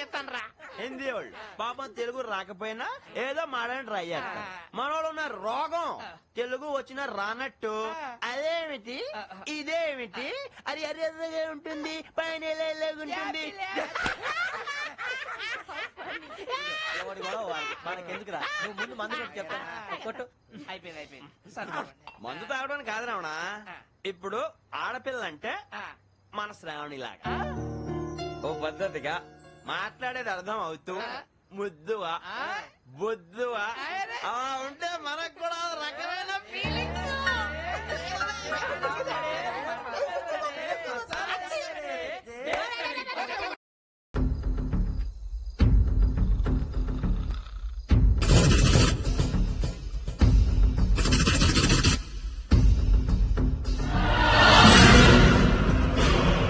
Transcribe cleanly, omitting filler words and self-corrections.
చేస్తాను రా. హిందీ వాళ్ళు పాపం తెలుగు రాకపోయినా ఏదో మాడని ట్రై చేస్తారు. మనోళ్ళు ఉన్న రోగం తెలుగు వచ్చిన రానట్టు అదేమిటి ఇదేమిటి అది అరిగా ఉంటుంది పైన ఉంటుంది. మనకెందుకురా నువ్వు ముందు మందు కొట్టు చెప్తాను కొట్టు. అయిపోయింది. మందు తాగడానికి కాదు రావణ. ఇప్పుడు ఆడపిల్లంటే మన శ్రావణిలాగా ఓ పద్ధతిగా మాట్లాడేది అర్థం అవుతూ ముద్దువా బొద్దువా అలా ఉంటే మనకు కూడా రకమైన ఫీలింగ్స్.